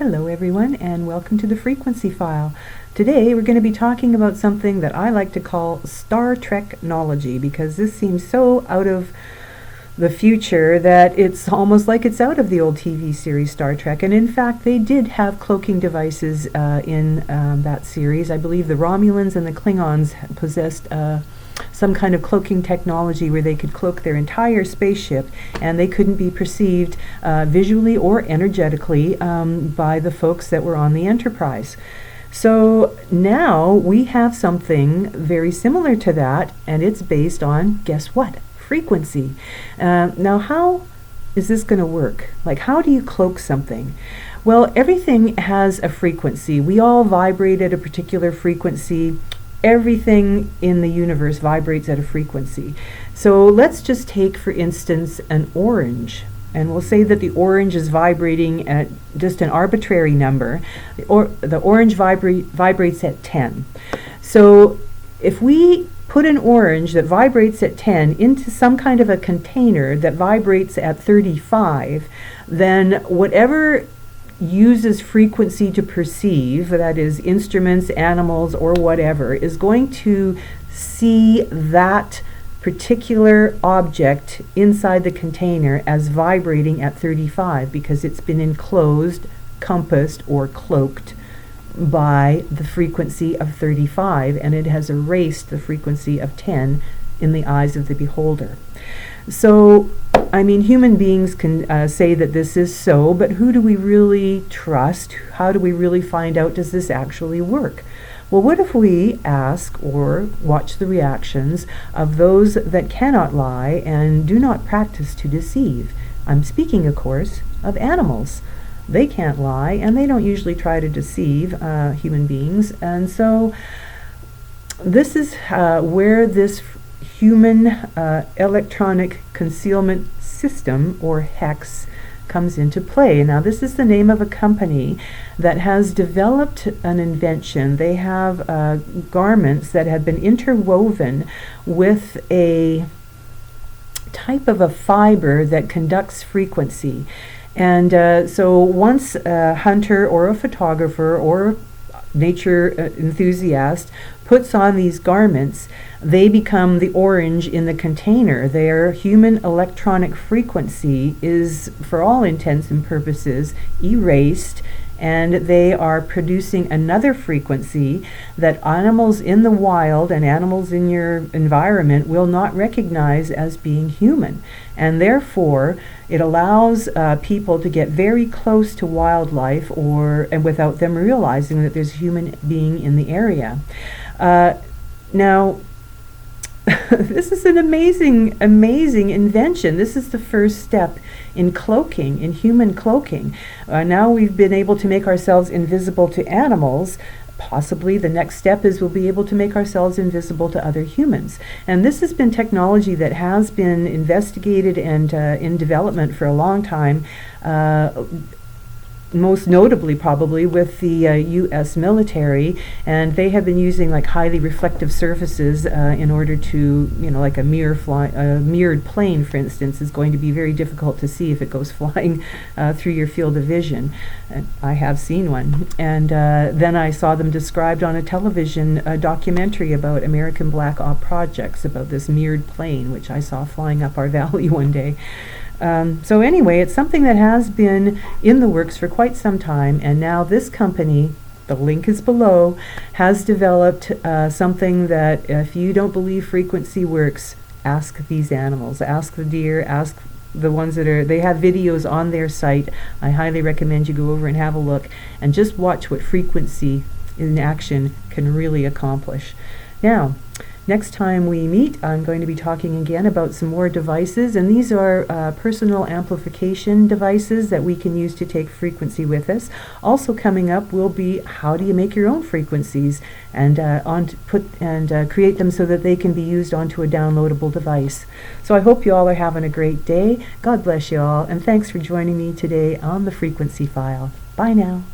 Hello everyone, and welcome to the Frequency File. Today we're going to be talking about something that I like to call STAR-TREK-NOLOGY, because this seems so out of the future that it's almost like it's out of the old TV series Star Trek. And in fact, they did have cloaking devices in that series. I believe the Romulans and the Klingons possessed some kind of cloaking technology where they could cloak their entire spaceship, and they couldn't be perceived visually or energetically by the folks that were on the Enterprise. So now we have something very similar to that, and it's based on, guess what? Frequency. Now, how is this going to work? Like, how do you cloak something? Well, everything has a frequency. We all vibrate at a particular frequency. Everything in the universe vibrates at a frequency. So let's just take, for instance, an orange. And we'll say that the orange is vibrating at just an arbitrary number. The orange vibrates at 10. So if we put an orange that vibrates at 10 into some kind of a container that vibrates at 35, then whatever uses frequency to perceive, that is instruments, animals, or whatever, is going to see that particular object inside the container as vibrating at 35 because it's been enclosed, compassed, or cloaked by the frequency of 35, and it has erased the frequency of 10 in the eyes of the beholder. So, I mean, human beings can say that this is so, but who do we really trust? How do we really find out, does this actually work? Well, what if we ask or watch the reactions of those that cannot lie and do not practice to deceive? I'm speaking, of course, of animals. They can't lie, and they don't usually try to deceive human beings. And so this is where this human electronic concealment system, or HEX, comes into play. Now, this is the name of a company that has developed an invention. They have garments that have been interwoven with a type of a fiber that conducts frequency. And so once a hunter or a photographer or nature enthusiast puts on these garments, they become the orange in the container. Their human electronic frequency is, for all intents and purposes, erased, and they are producing another frequency that animals in the wild and animals in your environment will not recognize as being human. And therefore, it allows people to get very close to wildlife, and without them realizing that there's a human being in the area. Now, this is an amazing invention. This is the first step in cloaking, in human cloaking. Now we've been able to make ourselves invisible to animals. Possibly the next step is we'll be able to make ourselves invisible to other humans. And this has been technology that has been investigated and in development for a long time. Most notably probably with the U.S. military, and they have been using like highly reflective surfaces in order to, like a mirrored plane, for instance, is going to be very difficult to see if it goes flying through your field of vision. I have seen one, and then I saw them described on a television documentary about American Black Op projects about this mirrored plane, which I saw flying up our valley one day. So anyway, it's something that has been in the works for quite some time, and now this company, the link is below, has developed something that, if you don't believe frequency works, ask these animals, ask the deer, ask the ones they have videos on their site. I highly recommend you go over and have a look and just watch what frequency in action can really accomplish. Now, next time we meet, I'm going to be talking again about some more devices, and these are personal amplification devices that we can use to take frequency with us. Also coming up will be, how do you make your own frequencies and create them so that they can be used onto a downloadable device. So I hope you all are having a great day. God bless you all, and thanks for joining me today on the Frequency File. Bye now.